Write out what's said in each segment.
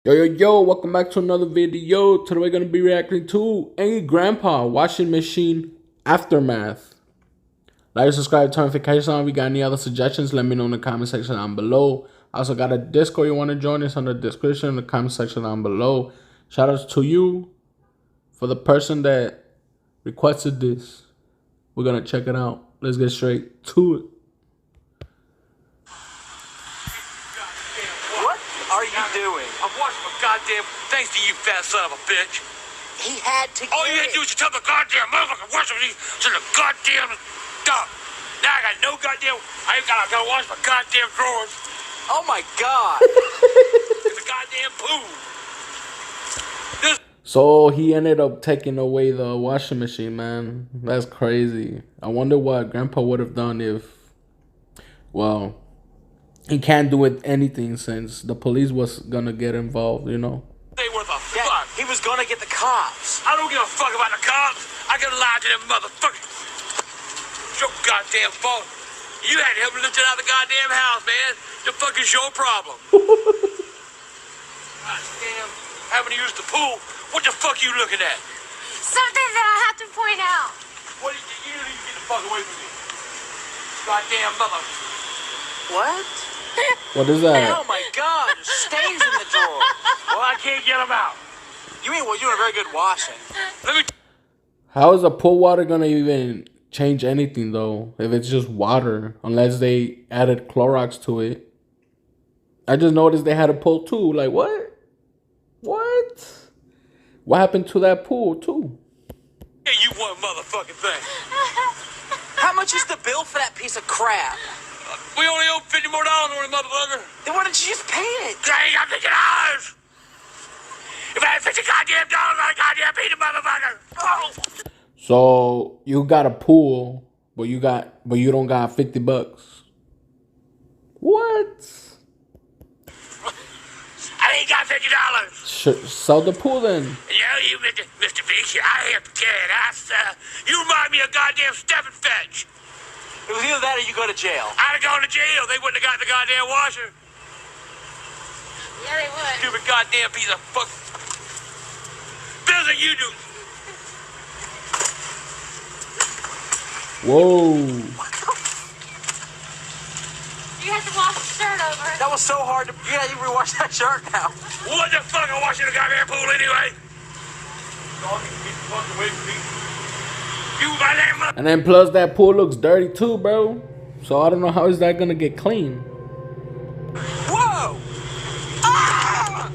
Yo, welcome back to another video. Today we're going to be reacting to AngryGrandpa Washing Machine Aftermath. Like, subscribe, turn notifications on. If you got any other suggestions, let me know in the comment section down below. I also got a Discord you want to join us on the description in the comment section down below. Shout out to you for the person that requested this. We're going to check it out. Let's get straight to it. What are you doing? I'm washing my goddamn thanks to you, fat son of a bitch. He had to All get you had to do is tell the goddamn motherfucker wash me to the goddamn dump. Now I got no goddamn. I gotta wash my goddamn drawers. Oh my god. It's a goddamn poo. So he ended up taking away the washing machine, man. That's crazy. I wonder what Grandpa would have done if, well, he can't do it anything since the police was gonna get involved, you know. They worth a Yeah, fuck. he was gonna get the cops. I don't give a fuck about the cops. I can lie to them motherfuckers. It's your goddamn fault. You had to help me lift it out of the goddamn house, man. The fuck is your problem? Goddamn, having to use the pool. What the fuck you looking at? Something that I have to point out. What did you need to get the fuck away from me? Goddamn mother. What? What is that? Oh my god, there's stains in the drawer. Well, I can't get them out. You mean, well, you're doing very good washing. Let me. How is the pool water gonna even change anything though? If it's just water, unless they added Clorox to it. I just noticed they had a pool too. Like what? What? What happened to that pool too? Yeah, you one motherfucking thing. How much is the bill for that piece of crap? We only owe $50 more on it, motherfucker. Then why didn't you just pay it? I ain't got $50. If I had $50 goddamn dollars, I'd goddamn pay the motherfucker. Oh. So you got a pool, but you don't got $50. What? I ain't got $50. Sell the pool then. You, Mr. Beach, I am kid. You remind me of goddamn Step and Fetch. It was either that or you go to jail. I'd have gone to jail. They wouldn't have got the goddamn washer. Yeah, they would. Stupid goddamn piece of fuck. Better than you do. Whoa. You have to wash the shirt over it. That was so hard to. Yeah, you rewash that shirt now. What the fuck? I'm washing the goddamn pool anyway. Dog, get the fuck away from me. You, my name, And then plus that pool looks dirty too, bro. So I don't know how is that gonna get clean. Whoa! Ah!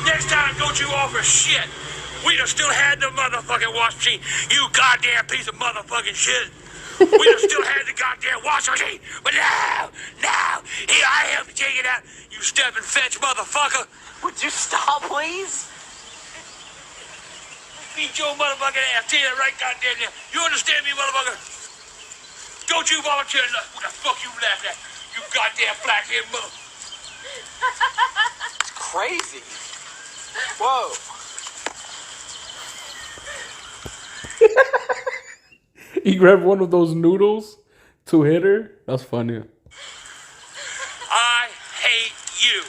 Next time, don't you offer shit. We'd have still had the motherfucking wash machine. You goddamn piece of motherfucking shit. We'd have still had the goddamn wash machine. But now, here I am to take it out. You step and fetch, motherfucker. Would you stop, please? Beat your motherfucking ass. Tell you that right goddamn now. You understand me, motherfucker? Don't you volunteer enough. What the fuck you laughing at? You goddamn blackhead mother. It's crazy. Whoa. He grabbed one of those noodles to hit her. That's funny. I hate you.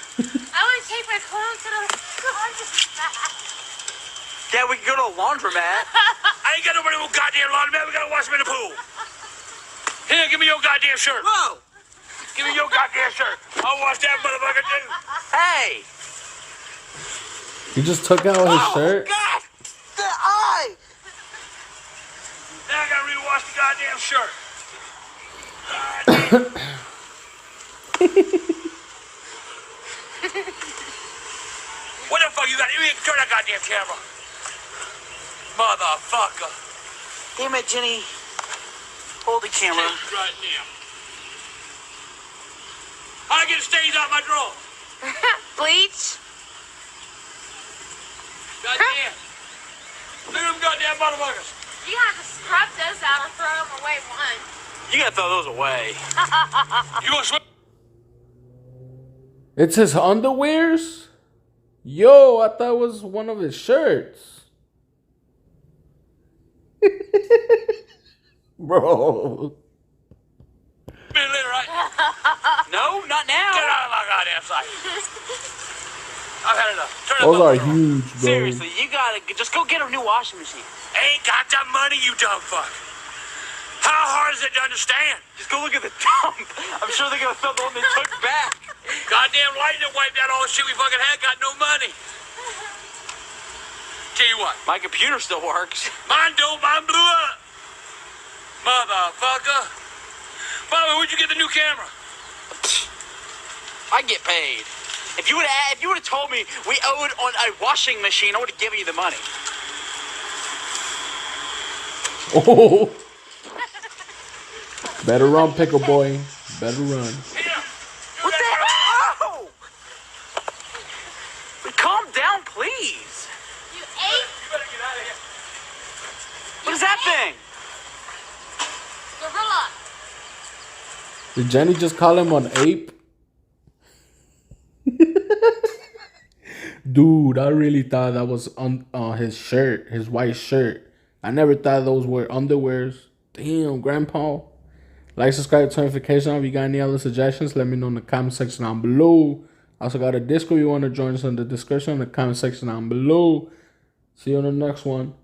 I want to take my clothes to the laundromat. Yeah, we can go to a laundromat. I ain't got nobody with goddamn laundry. We gotta wash them in the pool. Here, give me your goddamn shirt. Whoa! Give me your goddamn shirt. I'll wash that motherfucker too. Hey! He just took out his shirt. God! The eye! Now I gotta rewash the goddamn shirt. God damn. What the fuck you got? You ain't turn that goddamn camera. Motherfucker. Damn it, Jenny. Hold the camera. Right now. How'd I get the stains out my drawer? Bleach. Goddamn. Look at them goddamn motherfuckers. You have to scrub those out or throw them away once. You gotta throw those away. You gonna swim? It's his underwears? Yo, I thought it was one of his shirts. Bro. Minute later, right? No, not now. Get out of my goddamn sight. I've had enough. Turn that Those are motherfucker on. huge, bro. Seriously, you gotta just go get a new washing machine. Ain't got the money, you dumb fuck. How hard is it to understand? Just go look at the dump. I'm sure they're gonna throw the one they took back. Goddamn lightning wiped out all the shit we fucking had. Got no money. Tell you what, My computer still works. mine don't. Mine blew up. Motherfucker. Bobby, where'd you get the new camera? I get paid. If you would have told me we owed on a washing machine, I would have given you the money. Oh. Better run, pickle boy. Better run. Here. What the hell? Calm down, please. You ate You better get out of here. What is that thing? gorilla. Did Jenny just call him an ape? Dude, I really thought that was on his shirt, his white shirt. I never thought those were underwears. Damn, Grandpa. Like, subscribe, turn notifications on. If you got any other suggestions, let me know in the comment section down below. Also got a Discord you want to join us in the description in the comment section down below. See you on the next one.